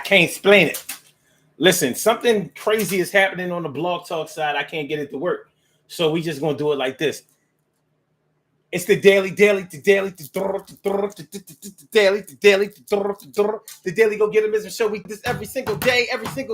can't explain it. Listen, something crazy is happening on the blog talk side. I can't get it to work. So we just gonna do it like this. It's the daily, the daily go get a business show. We do this every single day, every day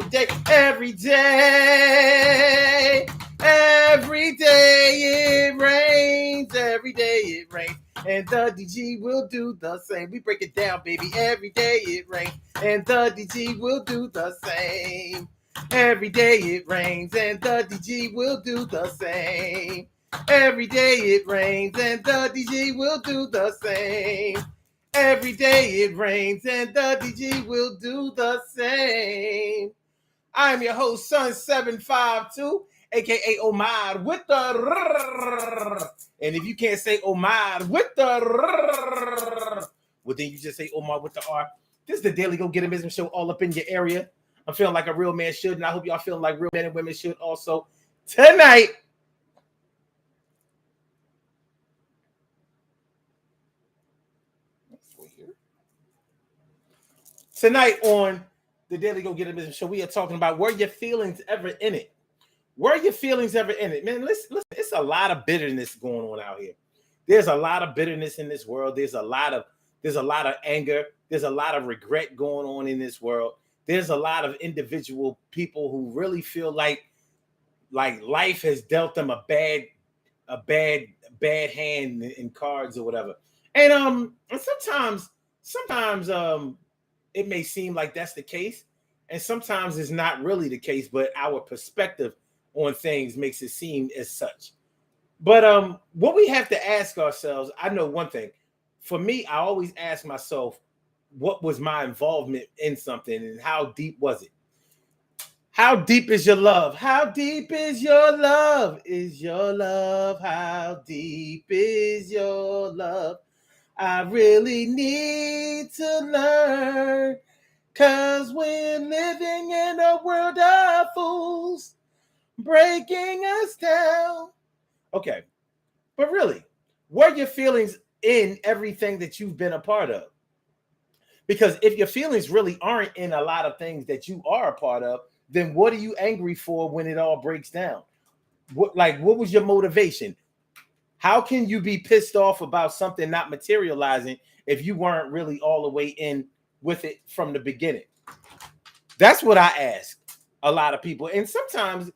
it rains, every day it rains. And the DG will do the same. We break it down, baby. Every day it rains, and the DG will do the same. Every day it rains, and the DG will do the same. Every day it rains, and the DG will do the same. Every day it rains, and the DG will do the same. I'm your host, Sun752, aka Omar, with the. And if you can't say Omar with the, well, then you just say Omar with the R. This is the Daily Go Get a Business Show all up in your area. I'm feeling like a real man should, and I hope y'all feeling like real men and women should also. Tonight on the Daily Go Get a Business Show, we are talking about were your feelings ever in it? Were your feelings ever in it? Man, listen, it's a lot of bitterness going on out here. There's a lot of bitterness in this world. There's a lot of anger. There's a lot of regret going on in this world. There's a lot of individual people who really feel like life has dealt them a bad hand in cards or whatever. And sometimes it may seem like that's the case, and sometimes it's not really the case, but our perspective on things makes it seem as such. But what we have to ask ourselves, I know one thing. For me, I always ask myself, what was my involvement in something and how deep was it? How deep is your love? How deep is your love? Is your love? How deep is your love? I really need to learn, 'cause we're living in a world of fools breaking us down. Okay, but really, were your feelings in everything that you've been a part of? Because if your feelings really aren't in a lot of things that you are a part of, then what are you angry for when it all breaks down? What was your motivation? How can you be pissed off about something not materializing if you weren't really all the way in with it from the beginning? That's what I ask a lot of people. And sometimes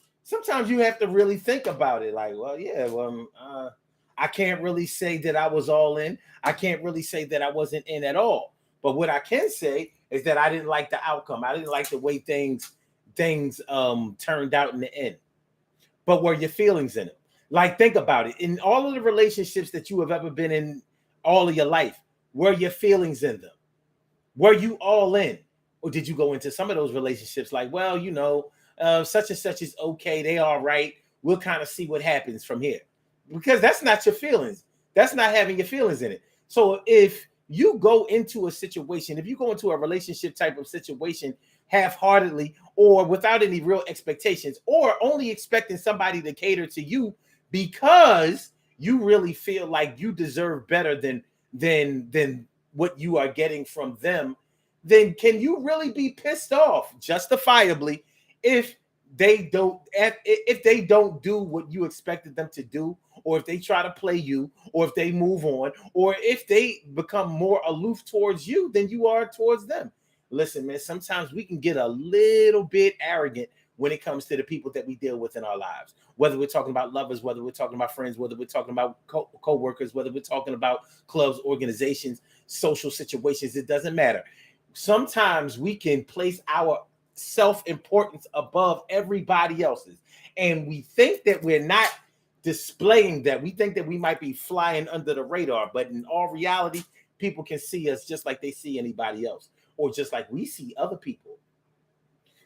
you have to really think about it. Like, well, yeah, I can't really say that I was all in. I can't really say that I wasn't in at all. But what I can say is that I didn't like the outcome. I didn't like the way things turned out in the end. But were your feelings in it? Like, think about it. In all of the relationships that you have ever been in all of your life, were your feelings in them? Were you all in? Or did you go into some of those relationships like, well, such and such is okay. They all right. We'll kind of see what happens from here. Because that's not your feelings. That's not having your feelings in it. So if you go into a situation, if you go into a relationship type of situation half-heartedly or without any real expectations, or only expecting somebody to cater to you because you really feel like you deserve better than what you are getting from them, then can you really be pissed off justifiably if they don't do what you expected them to do, or if they try to play you, or if they move on, or if they become more aloof towards you than you are towards them? Listen, man, sometimes we can get a little bit arrogant when it comes to the people that we deal with in our lives, whether we're talking about lovers, whether we're talking about friends, whether we're talking about co-workers, whether we're talking about clubs, organizations, social situations. It doesn't matter. Sometimes we can place our self-importance above everybody else's, and we think that we're not displaying that. We think that we might be flying under the radar, but in all reality, people can see us just like they see anybody else, or just like we see other people.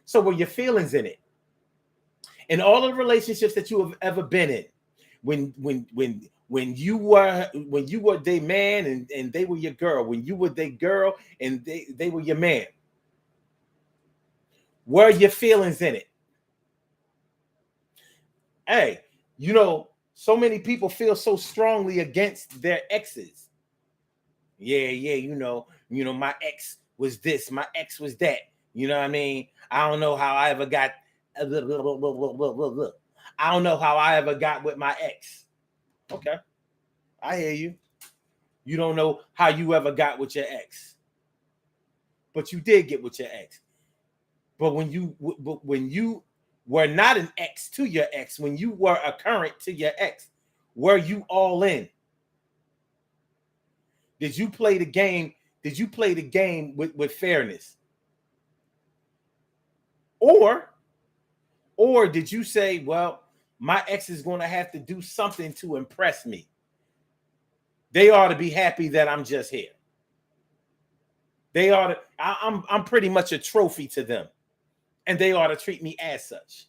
So were your feelings in it? In all of the relationships that you have ever been in, when you were their man and they were your girl, when you were their girl and they were your man, were your feelings in it? Hey, so many people feel so strongly against their exes. Yeah, my ex was this, my ex was that. You know what I mean? I don't know how I ever got. I don't know how I ever got with my ex. Okay, I hear you. You don't know how you ever got with your ex, but you did get with your ex. But when you were not an ex to your ex, when you were a current to your ex, were you all in? Did you play the game? Did you play the game with fairness? Or did you say, well, my ex is going to have to do something to impress me? They ought to be happy that I'm just here. They ought to, I'm pretty much a trophy to them, and they ought to treat me as such.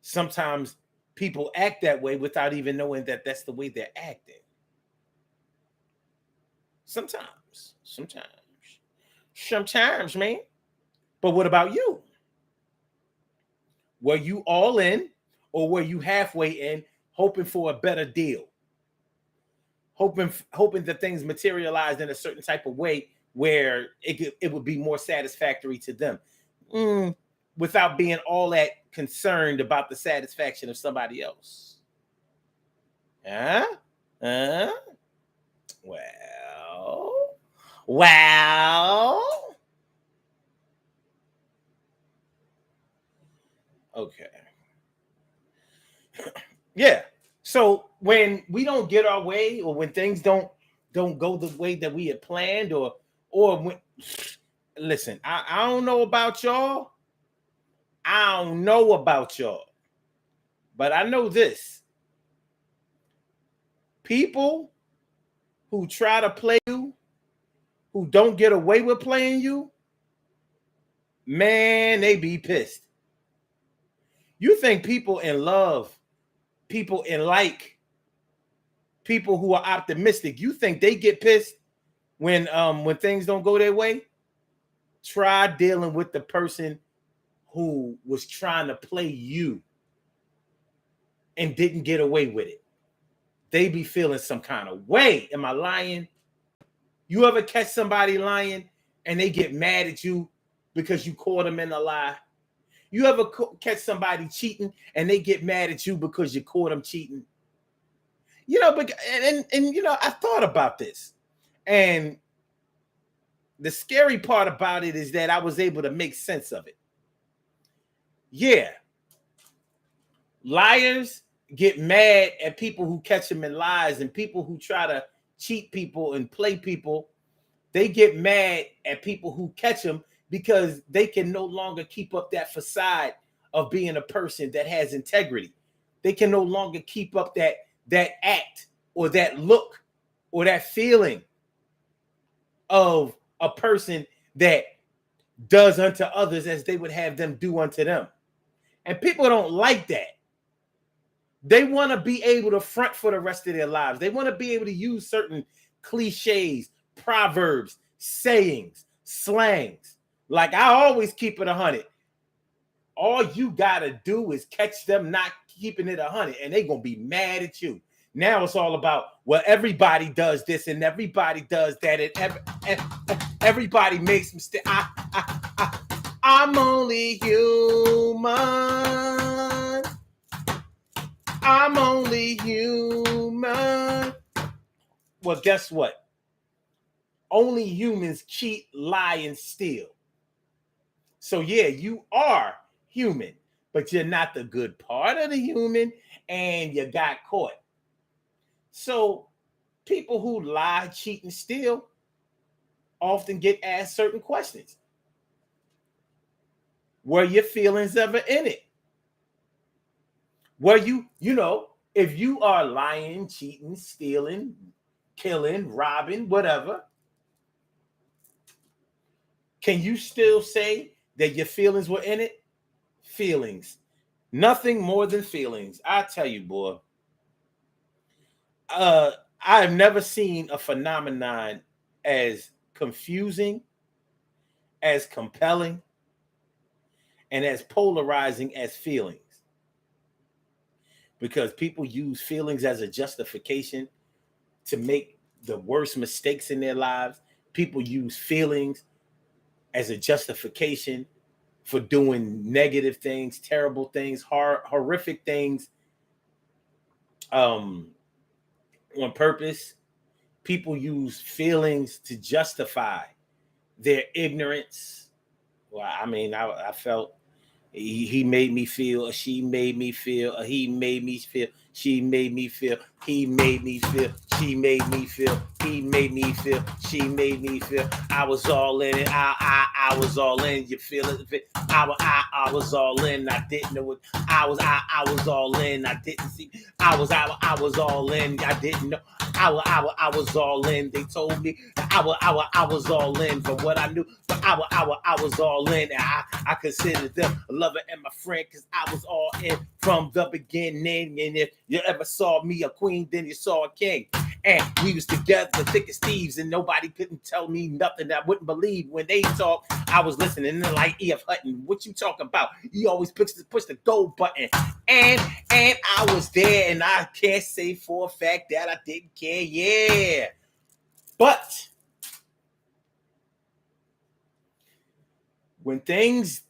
Sometimes people act that way without even knowing that that's the way they're acting. Sometimes, man. But what about you? Were you all in, or were you halfway in, hoping for a better deal? Hoping that things materialized in a certain type of way where it would be more satisfactory to them, without being all that concerned about the satisfaction of somebody else. Huh? Well. Okay. Yeah. So when we don't get our way, or when things don't go the way that we had planned, or when, listen, I don't know about y'all. I don't know about y'all. But I know this. People who try to play you, who don't get away with playing you, man, they be pissed. You think people in love, people in people who are optimistic, you think they get pissed when things don't go their way? Try dealing with the person who was trying to play you and didn't get away with it. They be feeling some kind of way. Am I lying? You ever catch somebody lying and they get mad at you because you caught them in a lie? You ever catch somebody cheating and they get mad at you because you caught them cheating? You know, but and you know, I thought about this, and the scary part about it is that I was able to make sense of it. Yeah, liars get mad at people who catch them in lies, and people who try to cheat people and play people, they get mad at people who catch them because they can no longer keep up that facade of being a person that has integrity. They can no longer keep up that act or that look or that feeling of a person that does unto others as they would have them do unto them. And people don't like that. They want to be able to front for the rest of their lives. They want to be able to use certain cliches, proverbs, sayings, slangs. Like, I always keep it 100. All you got to do is catch them not keeping it 100, and they're going to be mad at you. Now it's all about, well, everybody does this and everybody does that, and everybody makes mistakes. I'm only human. I'm only human. Well, guess what? Only humans cheat, lie, and steal. So yeah, you are human, but you're not the good part of the human, and you got caught. So people who lie, cheat, and steal often get asked certain questions. Were your feelings ever in it? Were you know, if you are lying, cheating, stealing, killing, robbing, whatever, can you still say that your feelings were in it? Feelings. Nothing more than feelings. I tell you, boy. I have never seen a phenomenon as confusing, as compelling, and as polarizing as feelings. Because people use feelings as a justification to make the worst mistakes in their lives. People use feelings as a justification for doing negative things, terrible things, horrific things, on purpose. People use feelings to justify their ignorance. Well, I mean, I felt he made me feel, or she made me feel, or he made me feel, she made me feel, he made me feel, she made me feel, he made me feel, she made me feel. I was all in it. I was all in. You feel it? I was all in. I didn't know what I was all in. I didn't see. I was all in. I didn't know. I was all in. They told me I was all in for what I knew. But I was all in. I considered them a lover and my friend because I was all in from the beginning. And if you ever saw me a queen, then you saw a king. And we was together, thick as thieves, and nobody couldn't tell me nothing that I wouldn't believe when they talk. I was listening. And like E.F. Hutton, what you talking about? You always push the go button. And I was there, and I can't say for a fact that I didn't care. Yeah. But when things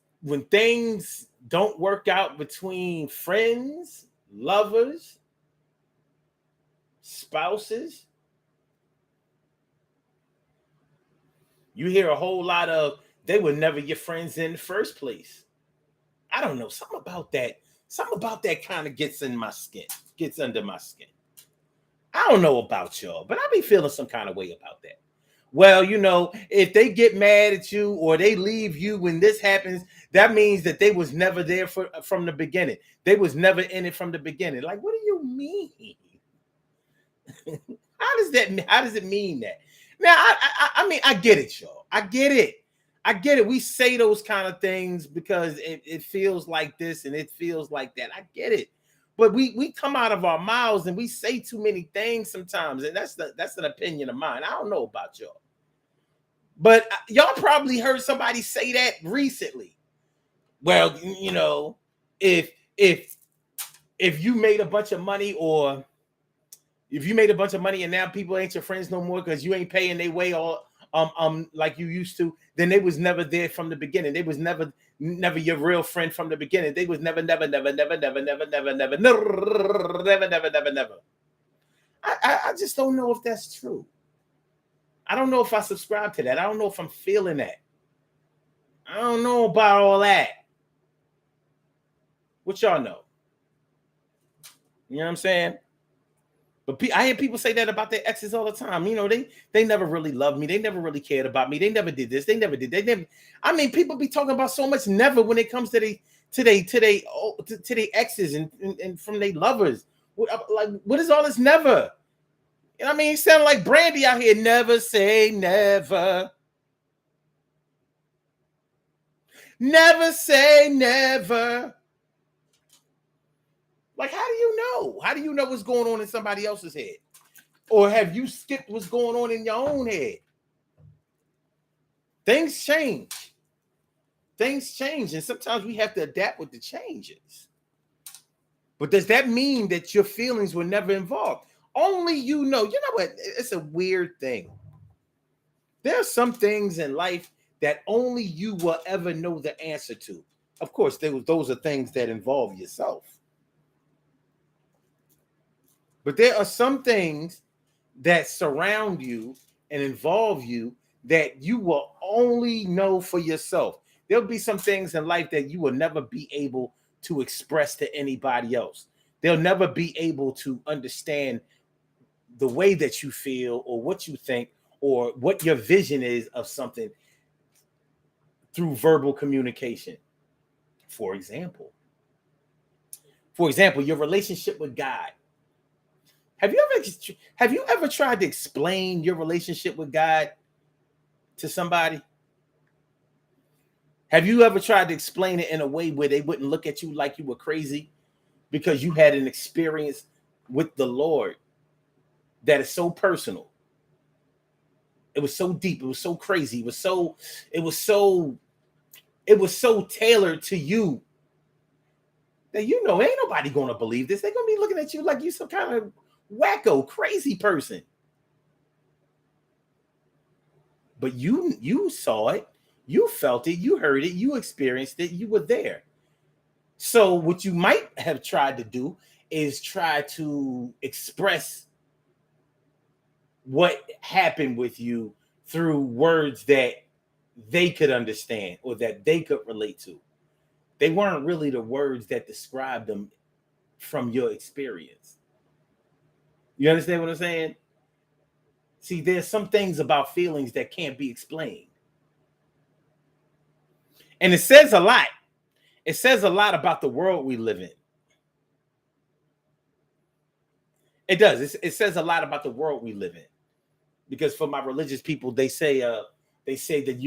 don't work out between friends, lovers, spouses, you hear a whole lot of they were never your friends in the first place. I don't know, something about that kind of gets in my skin, gets under my skin. I don't know about y'all, but I be feeling some kind of way about that. Well, if they get mad at you or they leave you when this happens, that means that they was never there from the beginning. They was never in it from the beginning. Like, what do you mean? How does it mean that? Now, I mean, I get it, y'all. I get it. We say those kind of things because it feels like this and it feels like that. I get it. But we come out of our mouths and we say too many things sometimes, and that's an opinion of mine. I don't know about y'all, but y'all probably heard somebody say that recently. Well, if you made a bunch of money, or if you made a bunch of money and now people ain't your friends no more because you ain't paying their way all like you used to, then they was never there from the beginning. They was never your real friend from the beginning. They was never. I just don't know if that's true. I don't know if I subscribe to that. I don't know if I'm feeling that. I don't know about all that. What y'all know? You know what I'm saying? But I hear people say that about their exes all the time. They never really loved me. They never really cared about me. They never did this. They never did. They never. I mean, people be talking about so much never when it comes to they exes and from their lovers. What is all this never? You know what I mean? You sound like Brandy out here. Never say never. Never say never. Like, how do you know? How do you know what's going on in somebody else's head? Or have you skipped what's going on in your own head? Things change. Things change, and sometimes we have to adapt with the changes. But does that mean that your feelings were never involved? Only you know. You know what? It's a weird thing. There are some things in life that only you will ever know the answer to. Of course, those are things that involve yourself. But there are some things that surround you and involve you that you will only know for yourself. There'll be some things in life that you will never be able to express to anybody else. They'll never be able to understand the way that you feel or what you think or what your vision is of something through verbal communication. For example, your relationship with God. Have you ever tried to explain your relationship with God to somebody? Have you ever tried to explain it in a way where they wouldn't look at you like you were crazy because you had an experience with the Lord that is so personal? It was so deep. It was so crazy. It was so tailored to you that ain't nobody gonna believe this. They're gonna be looking at you like you some kind of wacko, crazy person. But you saw it. You felt it, you heard it, you experienced it, you were there. So what you might have tried to do is try to express what happened with you through words that they could understand or that they could relate to. They weren't really the words that described them from your experience. You understand what I'm saying? See, there's some things about feelings that can't be explained. And it says a lot. It says a lot about the world we live in. It does. It says a lot about the world we live in. Because for my religious people, they say that they say that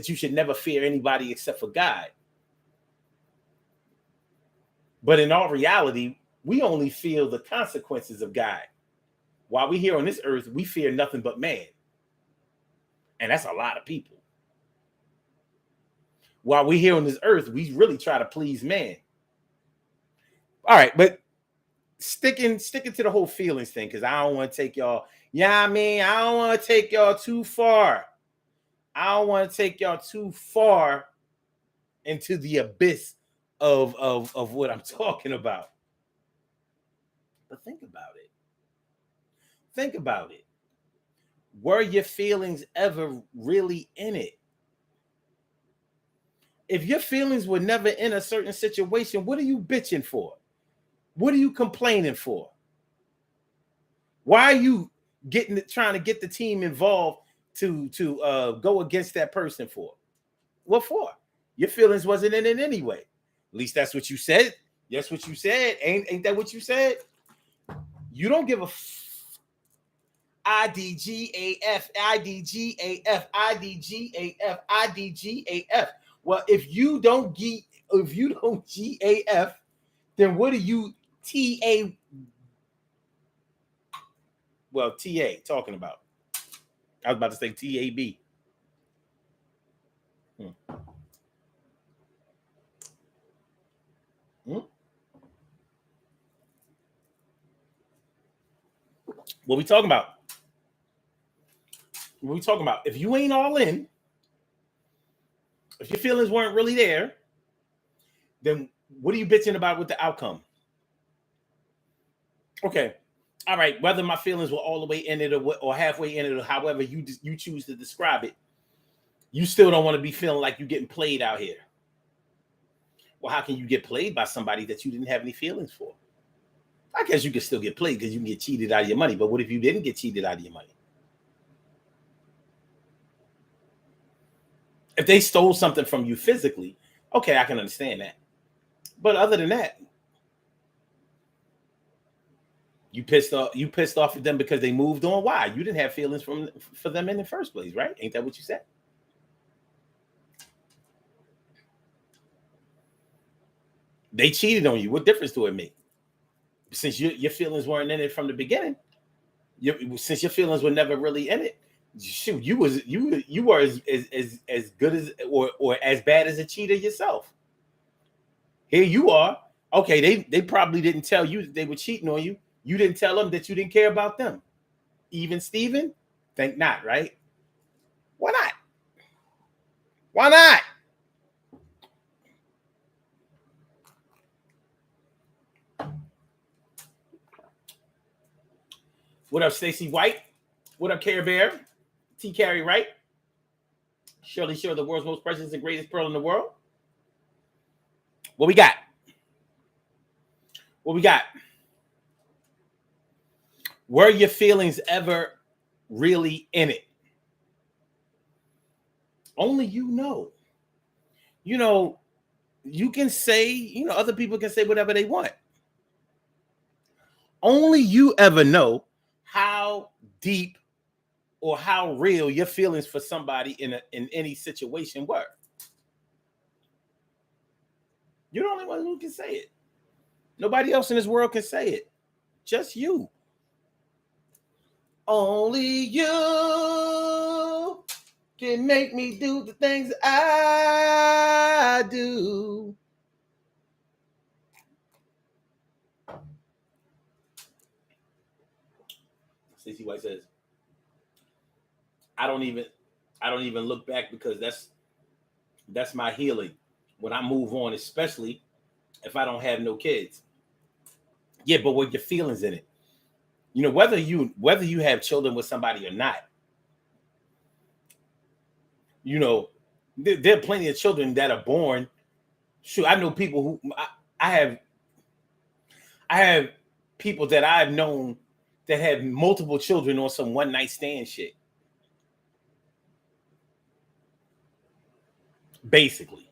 you should never fear anybody except for God. But in all reality, we only feel the consequences of God. While we're here on this earth, we fear nothing but man. And that's a lot of people. While we're here on this earth, we really try to please man. All right, but sticking to the whole feelings thing, because I don't want to take y'all, I don't want to take y'all too far. I don't want to take y'all too far into the abyss of what I'm talking about. But think about it. Think about it. Were your feelings ever really in it? If your feelings were never in a certain situation, what are you bitching for? What are you complaining for? Why are you trying to get the team involved to go against that person for? What for? Your feelings wasn't in it anyway. At least that's what you said. That's what you said. Ain't that what you said? You don't give a IDGAF, IDGAF, IDGAF, IDGAF. Well, if you don't GAF, then what are you TA? Well, TA talking about. I was about to say TAB. What we talking about? What we talking about? If you ain't all in, if your feelings weren't really there, then what are you bitching about with the outcome? Okay, all right. Whether my feelings were all the way in it or halfway in it, or however you choose to describe it, you still don't want to be feeling like you're getting played out here. Well, how can you get played by somebody that you didn't have any feelings for? I guess you can still get played because you can get cheated out of your money. But what if you didn't get cheated out of your money? If they stole something from you physically, okay, I can understand that. But other than that, you pissed off at them because they moved on. Why? You didn't have feelings for them in the first place, right? Ain't that what you said? They cheated on you. What difference do it make? Since your feelings weren't in it from the beginning, since your feelings were never really in it, shoot, you were as good as or as bad as a cheater yourself. Here you are. Okay, they probably didn't tell you that they were cheating on you. You didn't tell them that you didn't care about them. Even Steven? Think not, right? Why not? Why not? What up, Stacey White? What up, Care Bear? T. Carey Wright? Shirley Shore, the world's most precious and greatest pearl in the world. What we got? What we got? Were your feelings ever really in it? Only you know. You know, you can say, other people can say whatever they want. Only you ever know how deep or how real your feelings for somebody in any situation were. You're the only one who can say it. Nobody else in this world can say it. Just you. Only you can make me do the things I do. Stacey White says, I don't even I don't even look back because that's my healing when I move on, especially if I don't have no kids. Yeah, but with your feelings in it, you know, whether you have children with somebody or not, you know, there are plenty of children that are born. Shoot, I know people who I have I have people that I've known that have multiple children on some one night stand shit. Basically.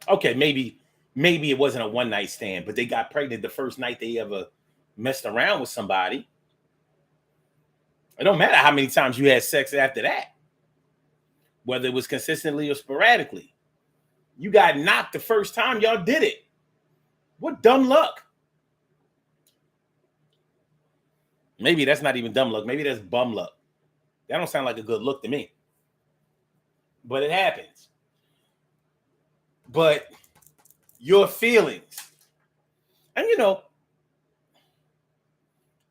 Okay, maybe it wasn't a one night stand, but they got pregnant the first night they ever messed around with somebody. It don't matter how many times you had sex after that, whether it was consistently or sporadically. You got knocked the first time y'all did it. What dumb luck. Maybe that's not even dumb luck. Maybe that's bum luck. That don't sound like a good look to me. But it happens. But your feelings. And you know,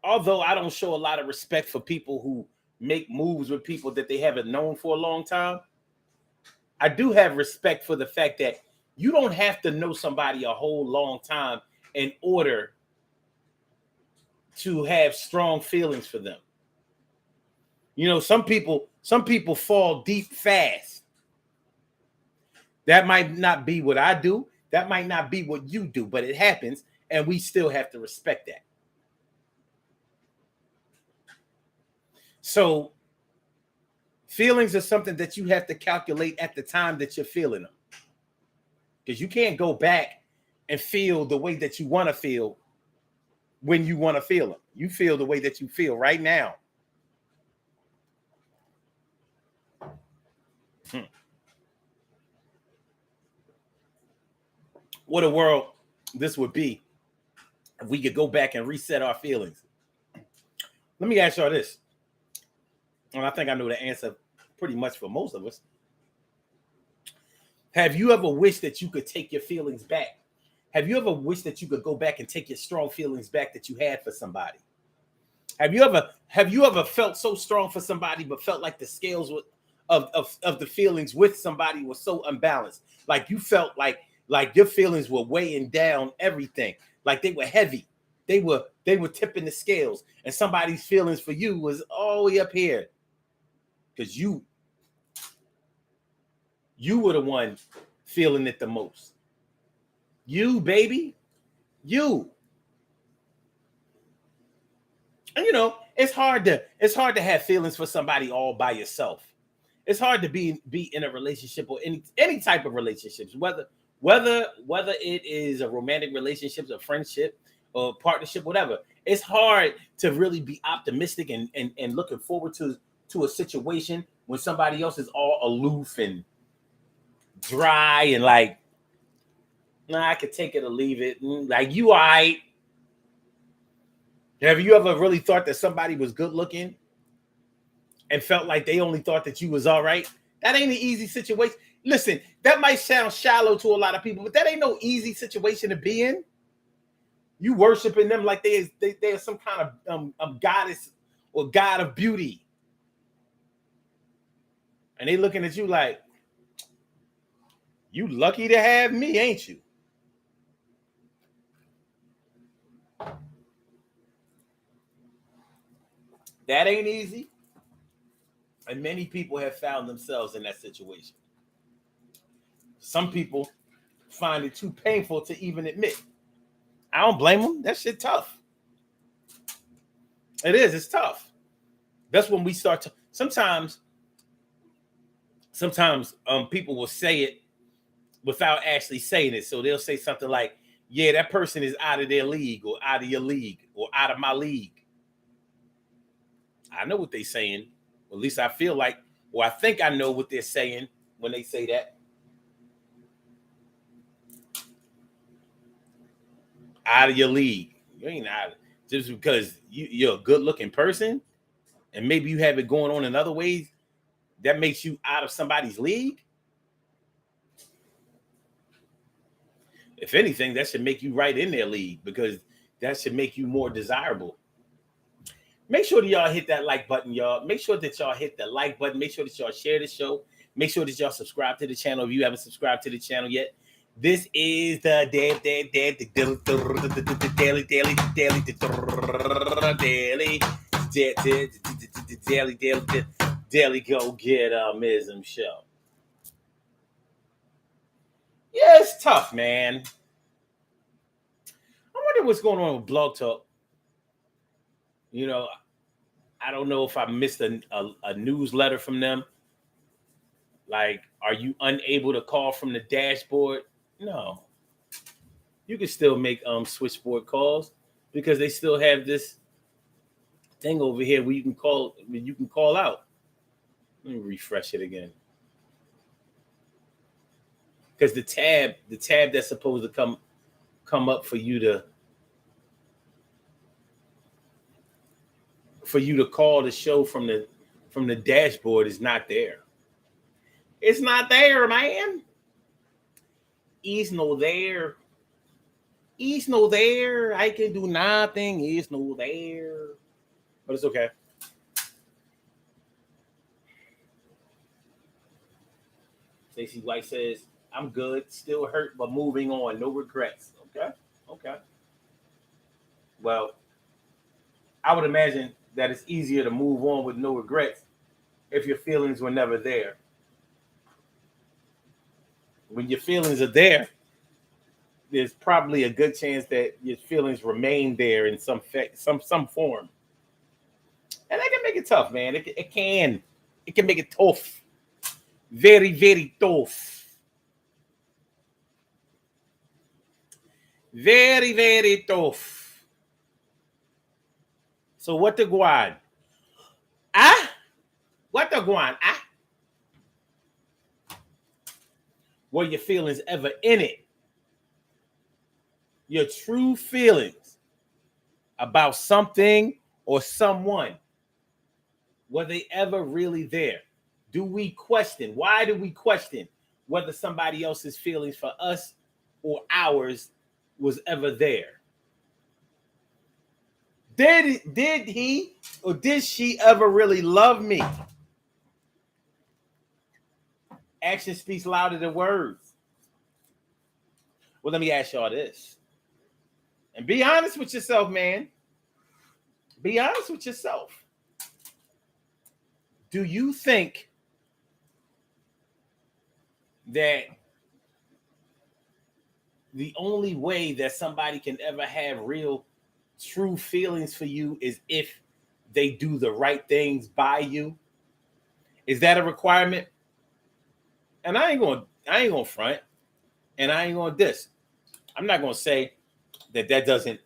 although I don't show a lot of respect for people who make moves with people that they haven't known for a long time, I do have respect for the fact that you don't have to know somebody a whole long time in order to have strong feelings for them. You know, some people fall deep fast. That might not be what I do. That might not be what you do, but it happens, and we still have to respect that. So feelings are something that you have to calculate at the time that you're feeling them. Because you can't go back and feel the way that you want to feel when you want to feel them. You feel the way that you feel right now. What a world this would be if we could go back and reset our feelings. Let me ask y'all this. And I think I know the answer pretty much for most of us. Have you ever wished that you could take your feelings back? Have you ever wished that you could go back and take your strong feelings back that you had for somebody? Have you ever felt so strong for somebody but felt like the scales of the feelings with somebody was so unbalanced? Like you felt like your feelings were weighing down everything, like they were heavy. They were tipping the scales, and somebody's feelings for you was all the way up here. Because you were the one feeling it the most. You, baby. You. And you know, it's hard to have feelings for somebody all by yourself. It's hard to be in a relationship or any type of relationships, whether it is a romantic relationship, a friendship, or partnership, whatever. It's hard to really be optimistic and looking forward to a situation when somebody else is all aloof and dry and like, nah, I could take it or leave it. Like, you all right. Have you ever really thought that somebody was good looking and felt like they only thought that you was all right? That ain't an easy situation. Listen, that might sound shallow to a lot of people, but that ain't no easy situation to be in. You worshiping them like they are some kind of goddess or god of beauty. And they looking at you like, you lucky to have me, ain't you? That ain't easy. And many people have found themselves in that situation. Some people find it too painful to even admit. I don't blame them. That shit tough. It is. It's tough. That's when we start to sometimes people will say it without actually saying it. So they'll say something like, yeah, that person is out of their league or out of your league or out of my league. I know what they're saying. Or at least I feel like, or I think I know what they're saying when they say that. Out of your league. You ain't out. Just because you're a good looking person and maybe you have it going on in other ways, that makes you out of somebody's league. If anything, that should make you right in their league because that should make you more desirable. Make sure that y'all hit that like button, y'all. Make sure that y'all hit the like button. Make sure that y'all share the show. Make sure that y'all subscribe to the channel if you haven't subscribed to the channel yet. This is the daily go get ism show. Yeah, it's tough, man. I wonder what's going on with Blog Talk. You know, I don't know if I missed a newsletter from them. Like, are you unable to call from the dashboard? No. You can still make switchboard calls because they still have this thing over here where you can call out. Let me refresh it again. Because the tab that's supposed to come up for you to call the show from the dashboard is not there. It's not there, man. He's no there. He's no there. I can do nothing. He's no there. But it's okay. Stacey White says, I'm good. Still hurt, but moving on. No regrets. Okay. Well, I would imagine that it's easier to move on with no regrets if your feelings were never there. When your feelings are there, there's probably a good chance that your feelings remain there in some form. And that can make it tough, man. It can make it tough. Very, very tough. Very, very tough. So what the guan? What the guan? Were your feelings ever in it? Your true feelings about something or someone, were they ever really there? Do we question? Why do we question whether somebody else's feelings for us or ours was ever there? Did he or did she ever really love me? Action speaks louder than words. Well, let me ask y'all this. And be honest with yourself, man. Be honest with yourself. Do you think that the only way that somebody can ever have real, true feelings for you is if they do the right things by you? Is that a requirement? And I ain't gonna front, and I ain't gonna diss. I'm not gonna say that doesn't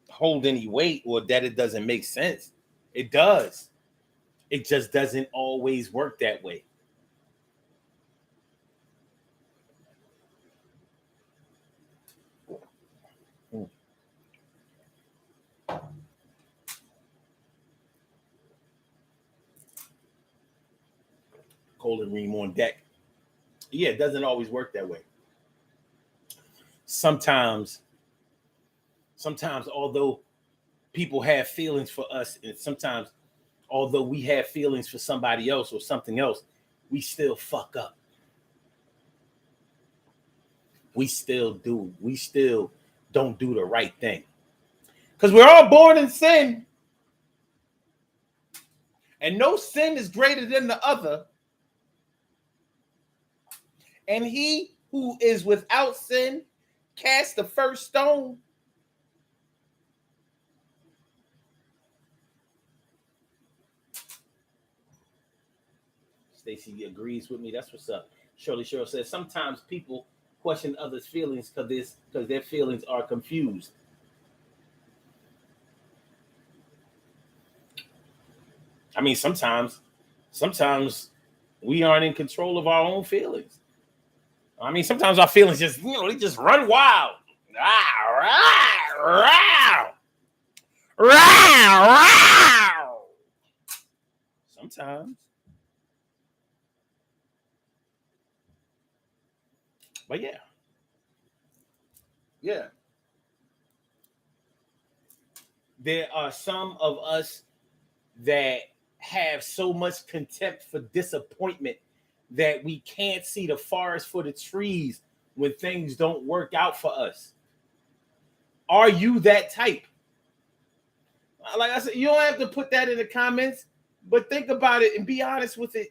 hold any weight or that it doesn't make sense. It does. It just doesn't always work that way. Cold and Ream on deck. Yeah, it doesn't always work that way. Sometimes, although people have feelings for us, and sometimes, although we have feelings for somebody else or something else, we still fuck up. We still do. We still don't do the right thing. Because we're all born in sin. And no sin is greater than the other. And he who is without sin cast the first stone. Stacy agrees with me. That's what's up. Shirley Cheryl says sometimes people question others' feelings because their feelings are confused. I mean, sometimes we aren't in control of our own feelings. I mean, sometimes our feelings just, they just run wild. Sometimes. But yeah. Yeah. There are some of us that have so much contempt for disappointment that we can't see the forest for the trees when things don't work out for us? Are you that type? Like I said, you don't have to put that in the comments, but think about it and be honest with it.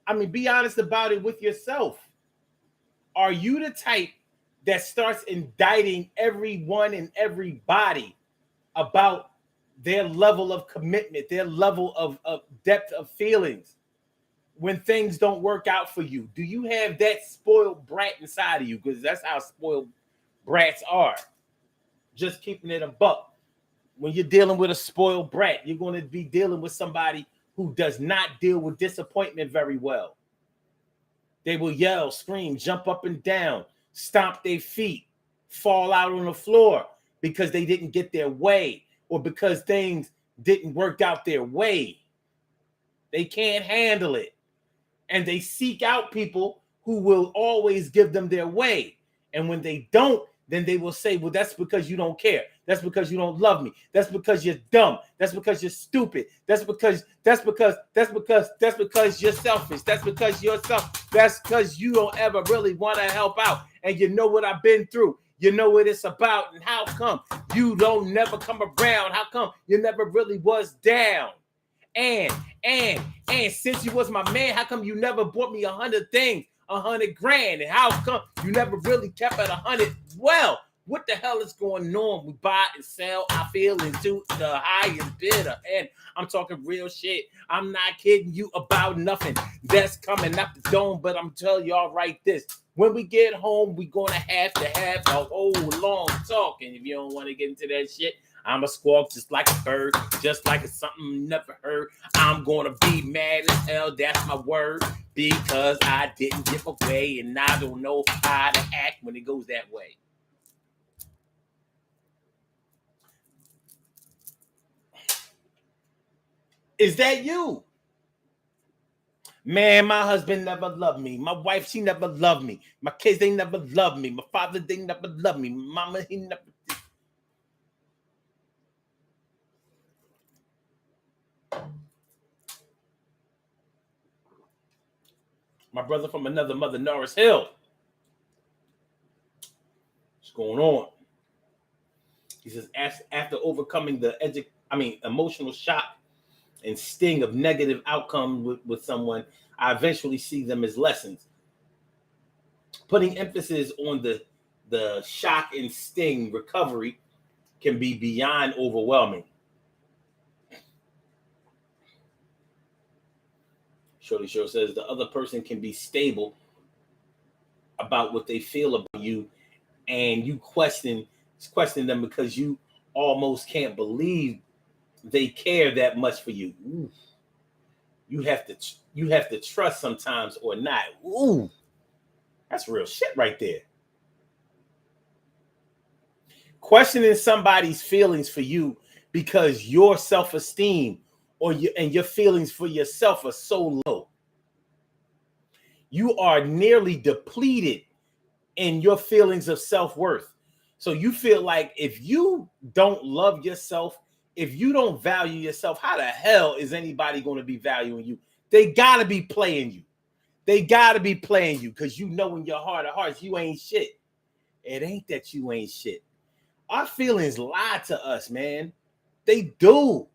I mean, be honest about it with yourself. Are you the type that starts indicting everyone and everybody about their level of commitment, their level of depth of feelings when things don't work out for you? Do you have that spoiled brat inside of you? Because that's how spoiled brats are. Just keeping it a buck. When you're dealing with a spoiled brat, you're going to be dealing with somebody who does not deal with disappointment very well. They will yell, scream, jump up and down, stomp their feet, fall out on the floor because they didn't get their way or because things didn't work out their way. They can't handle it. And they seek out people who will always give them their way. And when they don't, then they will say, well, that's because you don't care. That's because you don't love me. That's because you're dumb. That's because you're stupid. That's because you're selfish. That's because you don't ever really want to help out. And you know what I've been through. You know what it's about. And how come you don't never come around? How come you never really was down? And since you was my man, how come you never bought me 100 things? 100 grand, and how come you never really kept at 100? Well, what the hell is going on? We buy and sell our feelings to the highest bidder, and I'm talking real shit. I'm not kidding you about nothing that's coming up the dome, but I'm telling y'all right this. When we get home, we're going to have a whole long talk, and if you don't want to get into that shit, I'm a squawk just like a bird, just like it's something you never heard. I'm going to be mad as hell, that's my word, because I didn't give away, and I don't know how to act when it goes that way. Is that you? Man, my husband never loved me. My wife, she never loved me. My kids, they never loved me. My father, they never loved me. Mama, he never did. My brother from another mother, Norris Hill. What's going on? He says, after overcoming the emotional shock and sting of negative outcome with someone, I eventually see them as lessons. Putting emphasis on the shock and sting recovery can be beyond overwhelming. Shorty Show says the other person can be stable about what they feel about you, and you question them because you almost can't believe they care that much for you. Ooh. You have to trust sometimes or not. Ooh, that's real shit right there. Questioning somebody's feelings for you because your self-esteem and your feelings for yourself are so low. You are nearly depleted in your feelings of self-worth. So you feel like if you don't love yourself, if you don't value yourself, how the hell is anybody going to be valuing you? They got to be playing you. They got to be playing you because you know in your heart of hearts you ain't shit. It ain't that you ain't shit. Our feelings lie to us, man. They do.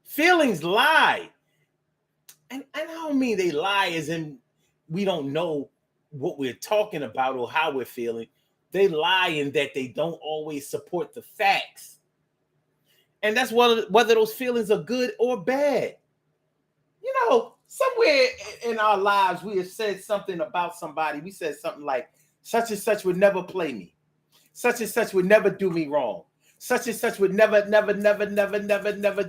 Feelings lie. And I don't mean they lie as in we don't know what we're talking about or how we're feeling. They lie in that they don't always support the facts. And that's whether those feelings are good or bad. You know, somewhere in our lives, we have said something about somebody. We said something like, such and such would never play me. Such and such would never do me wrong. Such and such would never,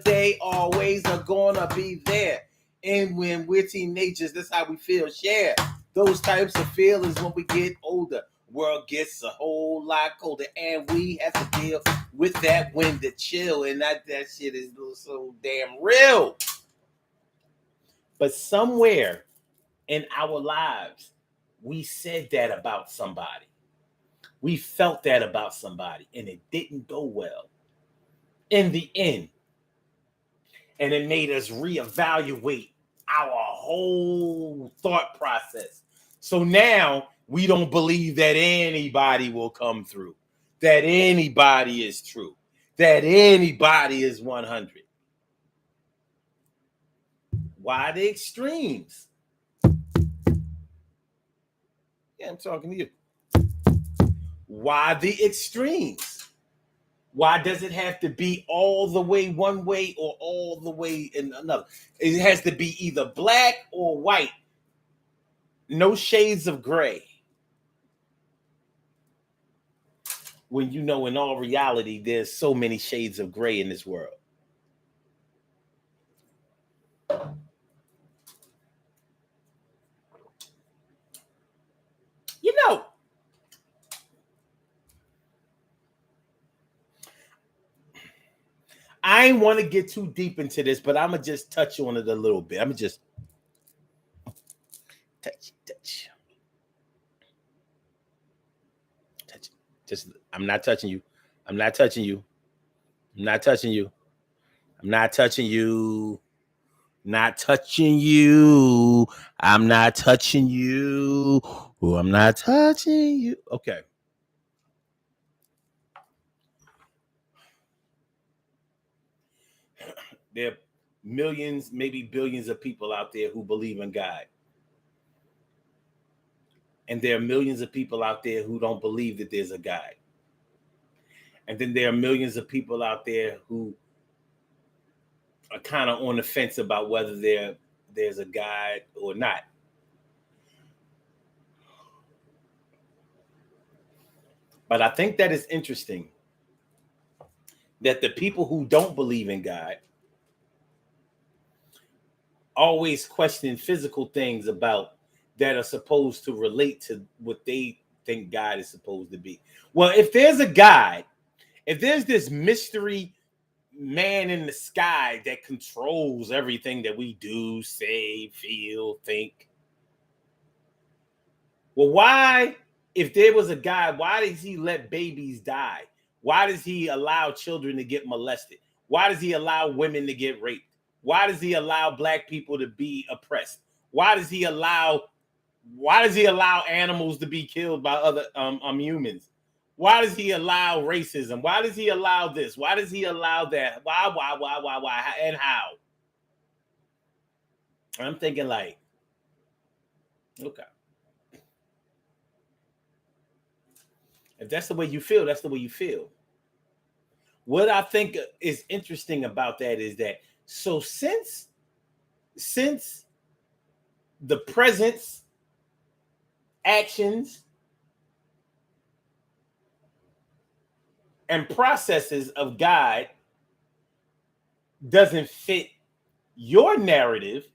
they always are gonna be there. And when we're teenagers, that's how we feel. Share those types of feelings when we get older. World gets a whole lot colder, and we have to deal with that when to chill. And that shit is so damn real. But somewhere in our lives, we said that about somebody. We felt that about somebody, and it didn't go well in the end. And it made us reevaluate our whole thought process. So now we don't believe that anybody will come through, that anybody is true, that anybody is 100. Why the extremes? Yeah, I'm talking to you. Why the extremes? Why does it have to be all the way one way or all the way in another? It has to be either black or white. No shades of gray. When you know in all reality, there's so many shades of gray in this world. You know, I ain't want to get too deep into this, but I'm going to just touch on it a little bit. I'm going to just touch. Just, I'm not touching you. I'm not touching you. I'm not touching you. I'm not touching you. Not touching you. I'm not touching you. Oh, I'm not touching you. Okay. There are millions, maybe billions of people out there who believe in God. And there are millions of people out there who don't believe that there's a God. And then there are millions of people out there who are kind of on the fence about whether there's a God or not. But I think that is interesting that the people who don't believe in God always question physical things about that are supposed to relate to what they think God is supposed to be. Well, if there's a God, if there's this mystery man in the sky that controls everything that we do, say, feel, think, well, why, if there was a God, why does he let babies die? Why does he allow children to get molested? Why does he allow women to get raped? Why does he allow black people to be oppressed? Why does he allow animals to be killed by other humans? Why does he allow racism? Why does he allow this? Why does he allow that? Why, and how? I'm thinking like, okay. If that's the way you feel, that's the way you feel. What I think is interesting about that is that so since the presence, actions, and processes of God doesn't fit your narrative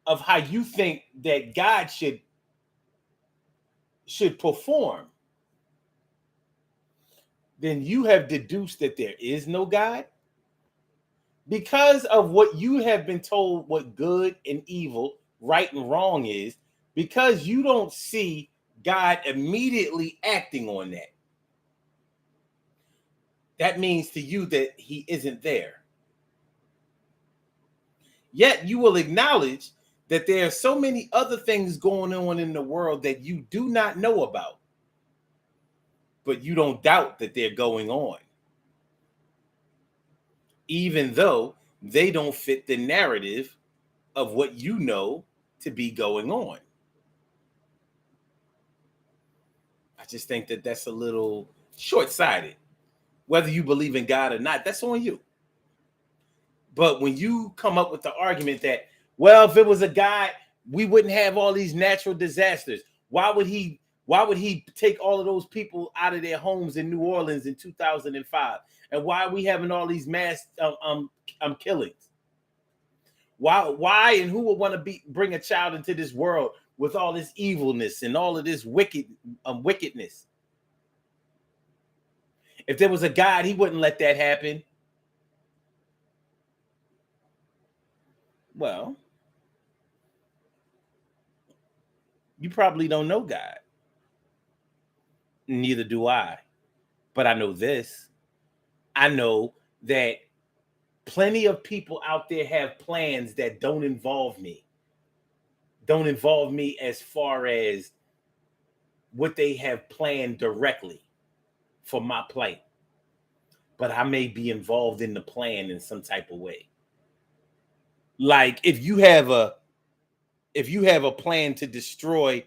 of how you think that God should perform, then you have deduced that there is no God because of what you have been told what good and evil, right and wrong is, because you don't see God immediately acting on that. That means to you that he isn't there. Yet you will acknowledge that there are so many other things going on in the world that you do not know about, but you don't doubt that they're going on, even though they don't fit the narrative of what you know to be going on. I just think that that's a little short-sighted. Whether you believe in God or not, that's on you. But when you come up with the argument that, well, if it was a God, we wouldn't have all these natural disasters. Why would he take all of those people out of their homes in New Orleans in 2005? And why are we having all these mass killings? Why and who would want to bring a child into this world with all this evilness and all of this wickedness? If there was a God, he wouldn't let that happen. Well, you probably don't know God. Neither do I. But I know this. I know that plenty of people out there have plans that don't involve me. don't involve me as far as what they have planned directly for my plight, but I may be involved in the plan in some type of way. Like if you have a plan to destroy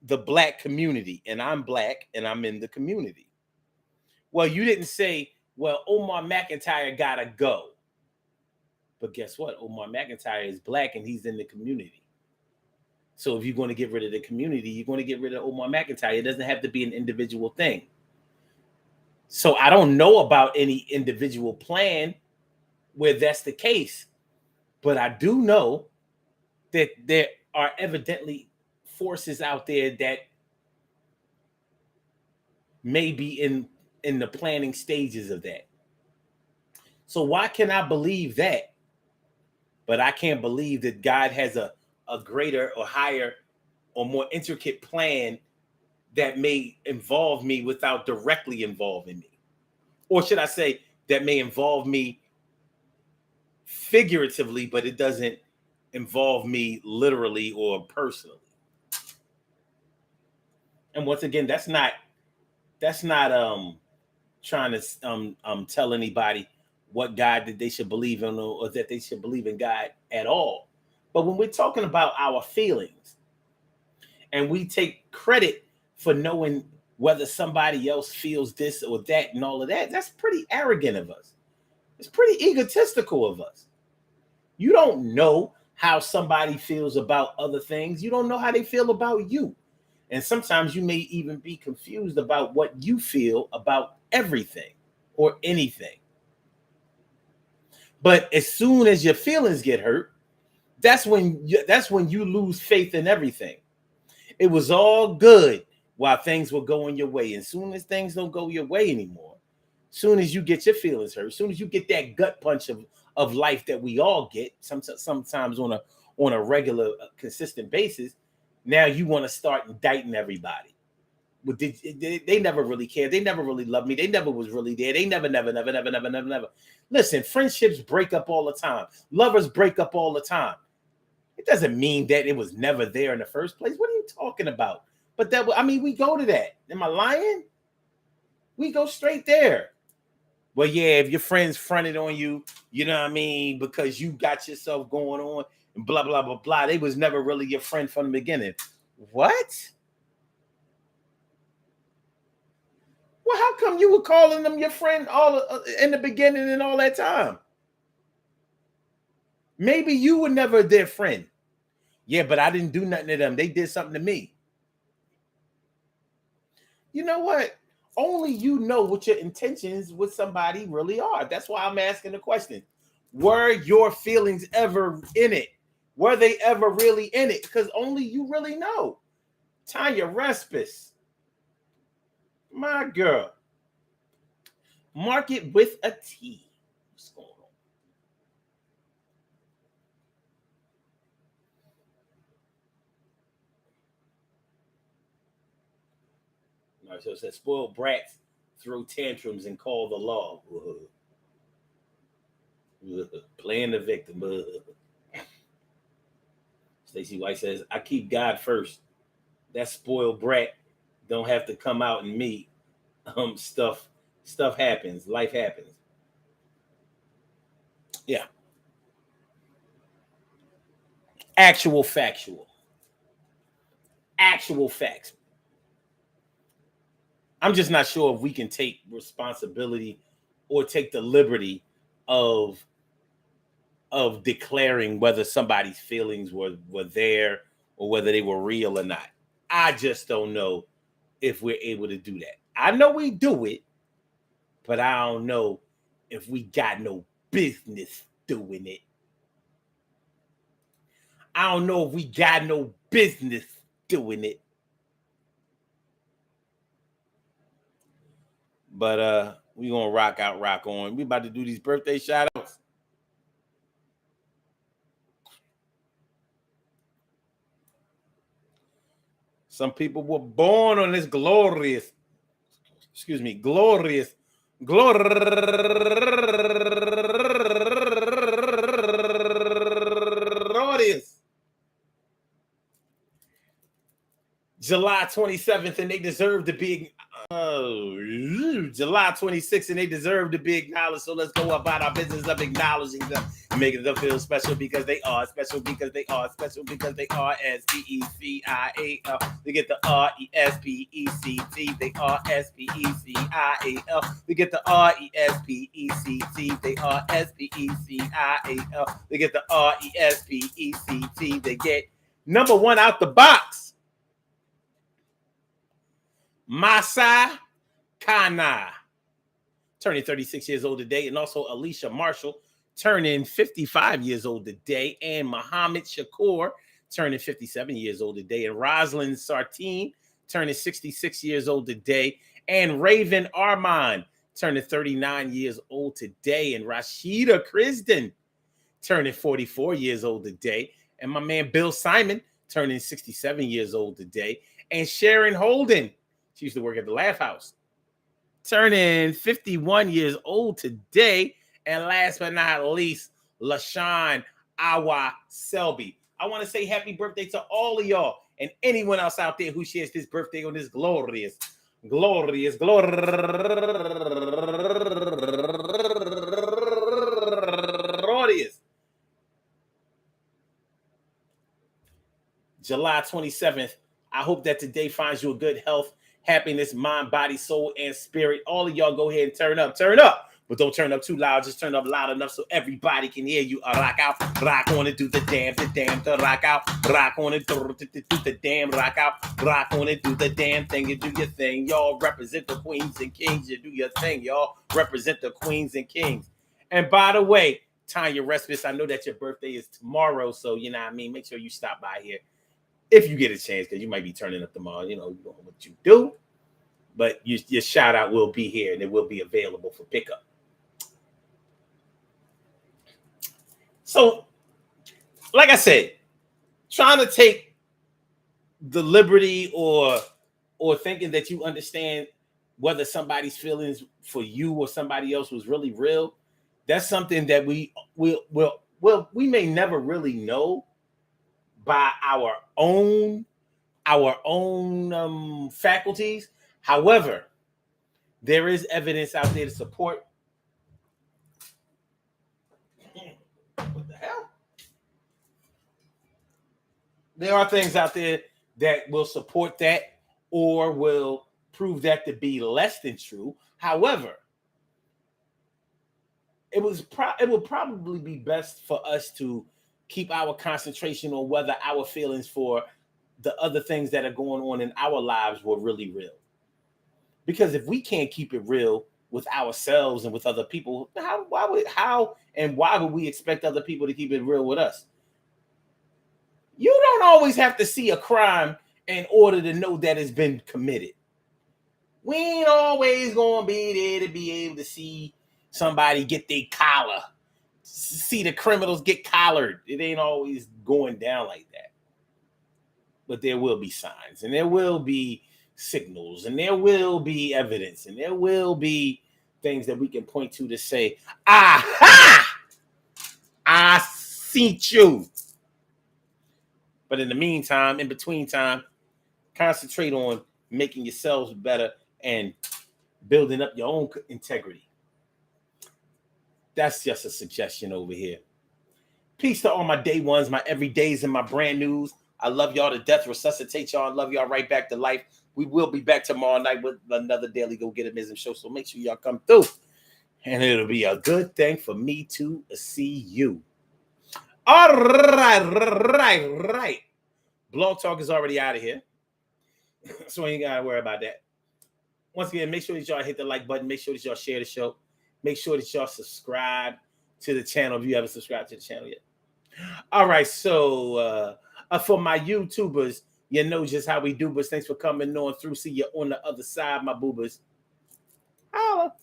the black community, and I'm black and I'm in the community. Well, you didn't say, well, Omar McIntyre gotta go. But guess what? Omar McIntyre is black and he's in the community. So if you're going to get rid of the community, you're going to get rid of Omar McIntyre. It doesn't have to be an individual thing. So I don't know about any individual plan where that's the case. But I do know that there are evidently forces out there that may be in the planning stages of that. So why can I believe that? But I can't believe that God has a greater or higher or more intricate plan that may involve me without directly involving me. Or should I say that may involve me figuratively, but it doesn't involve me literally or personally. And once again, that's not trying to tell anybody what God that they should believe in or that they should believe in God at all. But when we're talking about our feelings and we take credit for knowing whether somebody else feels this or that and all of that, that's pretty arrogant of us. It's pretty egotistical of us. You don't know how somebody feels about other things. You don't know how they feel about you. And sometimes you may even be confused about what you feel about everything or anything. But as soon as your feelings get hurt, that's when you lose faith in everything. It was all good while things were going your way. And as soon as things don't go your way anymore, soon as you get your feelings hurt, as soon as you get that gut punch of life that we all get, sometimes on a regular, consistent basis, now you want to start indicting everybody. But they never really cared. They never really loved me. They never was really there. They never. Listen, friendships break up all the time. Lovers break up all the time. It doesn't mean that it was never there in the first place. What are you talking about? But we go to that. Am I lying? We go straight there. Well, yeah, if your friends fronted on you, you know what I mean, because you got yourself going on and blah, blah, blah, blah. They was never really your friend from the beginning. What? Well, how come you were calling them your friend all in the beginning and all that time? Maybe you were never their friend. Yeah, but I didn't do nothing to them. They did something to me. You know what? Only you know what your intentions with somebody really are. That's why I'm asking the question. Were your feelings ever in it? Were they ever really in it? Because only you really know. Tanya Respis. My girl. Mark it with a T. What's going on? All right, so it says spoiled brats throw tantrums and call the law. Playing the victim. Stacey White says, I keep God first. That spoiled brat don't have to come out and me. Stuff happens. Life happens. Yeah. Actual facts. I'm just not sure if we can take responsibility or take the liberty of declaring whether somebody's feelings were there or whether they were real or not. I just don't know if we're able to do that. I know we do it, but I don't know if we got no business doing it. I don't know if we got no business doing it. But we gonna rock on. We about to do these birthday shout outs. Some people were born on this glorious July 27th, and they deserve to be July 26th, and they deserve to be acknowledged. So let's go about our business of acknowledging them, making them feel special because they are special, because they are special, because they are SPECIAL. They get the RESPECT. They are SPECIAL. They get the RESPECT. They are SPECIAL. They get the RESPECT. They get number one out the box. Masai Kana, turning 36 years old today, and also Alicia Marshall, turning 55 years old today, and Muhammad Shakur, turning 57 years old today, and Rosalind Sartine, turning 66 years old today, and Raven Armand, turning 39 years old today, and Rashida Krisden, turning 44 years old today, and my man Bill Simon, turning 67 years old today, and Sharon Holden, she used to work at the Laugh House, turning 51 years old today. And last but not least, LaShawn Awa Selby. I want to say happy birthday to all of y'all and anyone else out there who shares this birthday on this glorious July 27th. I hope that today finds you a good health, happiness, mind, body, soul, and spirit. All of y'all go ahead and turn up, but don't turn up too loud. Just turn up loud enough so everybody can hear you. Rock out, rock on it, do the damn, to rock out, rock on it, do the damn, rock out, rock on it, do the damn thing, and do your thing. Y'all represent the queens and kings. You do your thing, y'all represent the queens and kings. And by the way, Tanya Respis, I know that your birthday is tomorrow, so you know what I mean. Make sure you stop by here if you get a chance, because you might be turning up tomorrow. You know what you do. But your shout out will be here and it will be available for pickup. So, like I said, trying to take the liberty or thinking that you understand whether somebody's feelings for you or somebody else was really real, that's something that we may never really know by our own faculties. However, there is evidence out there to support. What the hell? There are things out there that will support that or will prove that to be less than true. However, it will probably be best for us to keep our concentration on whether our feelings for the other things that are going on in our lives were really real. Because if we can't keep it real with ourselves and with other people, why would we expect other people to keep it real with us? You don't always have to see a crime in order to know that it's been committed. We ain't always gonna be there to be able to see somebody get their collar, see the criminals get collared. It ain't always going down like that. But there will be signs, and there will be signals, and there will be evidence, and there will be things that we can point to say, aha, I see you. But in the meantime, in between time, concentrate on making yourselves better and building up your own integrity. That's just a suggestion over here. Peace to all my day ones, my everydays, and my brand news. I love y'all to death. Resuscitate y'all and love y'all right back to life. We will be back tomorrow night with another Daily Go Get It show. So make sure y'all come through. And it'll be a good thing for me to see you. All right. Blog Talk is already out of here. So you ain't got to worry about that. Once again, make sure that y'all hit the like button. Make sure that y'all share the show. Make sure that y'all subscribe to the channel if you haven't subscribed to the channel yet. All right. So for my YouTubers, you know just how we do. But thanks for coming on through. See you on the other side, my boobers. Holla.